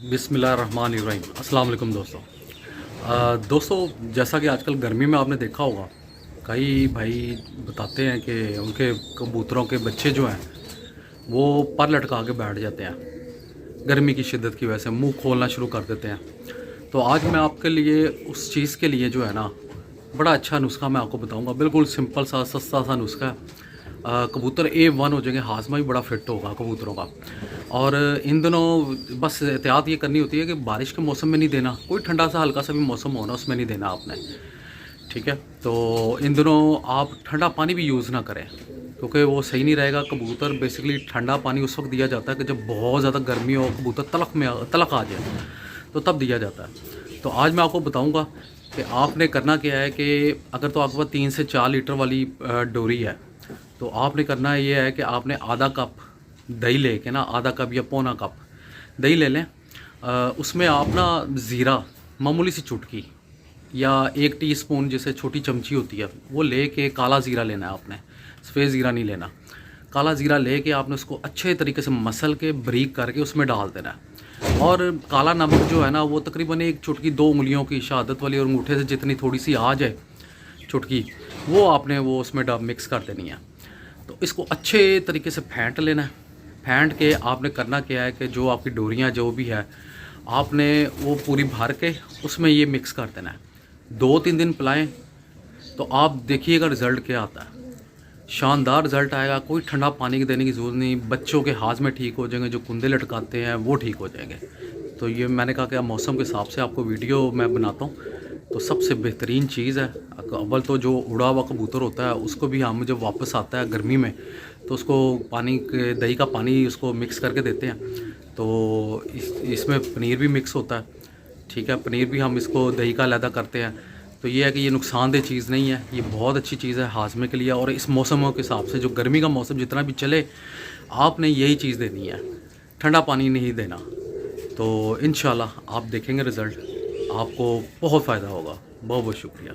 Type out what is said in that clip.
बिस्मिल्लाहिर्रहमानिर्रहीम। अस्सलाम वालेकुम दोस्तों। दोस्तों, जैसा कि आजकल गर्मी में आपने देखा होगा, कई भाई बताते हैं कि उनके कबूतरों के बच्चे जो हैं वो पर लटका के बैठ जाते हैं। गर्मी की शिद्दत की वजह से मुंह खोलना शुरू कर देते हैं। तो आज मैं आपके लिए उस चीज़ के लिए जो है ना, बड़ा अच्छा नुस्खा मैं आपको बताऊंगा। बिल्कुल सिंपल सा सस्ता सा नुस्खा है। कबूतर A1 हो जाएंगे, हाजमा भी बड़ा फिट होगा कबूतरों का। और इन दिनों बस एहतियात ये करनी होती है कि बारिश के मौसम में नहीं देना, कोई ठंडा सा हल्का सा भी मौसम हो ना उसमें नहीं देना आपने। ठीक है, तो इन दिनों आप ठंडा पानी भी यूज़ ना करें क्योंकि वो सही नहीं रहेगा। कबूतर बेसिकली ठंडा पानी उस वक्त दिया जाता है कि जब बहुत ज़्यादा गर्मी हो, कबूतर तलक आ जाए, तो तब दिया जाता है। तो आज मैं आपको बताऊंगा कि आपने करना क्या है कि अगर तो आपके पास 3 से 4 लीटर वाली डोरी है, तो आपने करना ये है कि आपने आधा कप दही लेके ना, आधा कप या पौना कप दही ले लें। उसमें आप ना ज़ीरा, मामूली सी चुटकी या 1 टीस्पून जैसे छोटी चमची होती है वो लेके, काला ज़ीरा लेना है आपने, सफ़ेद ज़ीरा नहीं लेना। काला ज़ीरा लेके आपने उसको अच्छे तरीके से मसल के बारीक करके उसमें डाल देना है। और काला नमक जो है ना, वो तकरीबन 1 चुटकी, 2 उंगलियों की शहादत वाली और अंगूठे से जितनी थोड़ी सी आ जाए चुटकी, वो आपने वो उसमें मिक्स कर देनी है। तो इसको अच्छे तरीके से फेंट लेना है। फेंट के आपने करना क्या है कि जो आपकी डोरियाँ जो भी है, आपने वो पूरी भर के उसमें ये मिक्स कर देना है। 2-3 दिन पिलाएं तो आप देखिएगा रिज़ल्ट क्या आता है। शानदार रिज़ल्ट आएगा। कोई ठंडा पानी की देने की ज़रूरत नहीं। बच्चों के हाजमे ठीक हो जाएंगे, जो कुंदे लटकाते हैं वो ठीक हो जाएंगे। तो ये मैंने कहा कि मौसम के हिसाब से आपको वीडियो मैं बनाता हूँ, तो सबसे बेहतरीन चीज़ है। अव्वल तो जो उड़ा हुआ कबूतर होता है उसको भी हम जब वापस आता है गर्मी में, तो उसको पानी के दही का पानी उसको मिक्स करके देते हैं। तो इसमें पनीर भी मिक्स होता है। ठीक है, पनीर भी हम इसको दही का अलहदा करते हैं। तो ये है कि ये नुकसानदेह चीज़ नहीं है, ये बहुत अच्छी चीज़ है हाजमे के लिए। और इस मौसमों के हिसाब से, जो गर्मी का मौसम जितना भी चले, आपने यही चीज़ देनी है, ठंडा पानी नहीं देना। तो इंशाल्लाह आप देखेंगे रिज़ल्ट, आपको बहुत फ़ायदा होगा। बहुत बहुत शुक्रिया।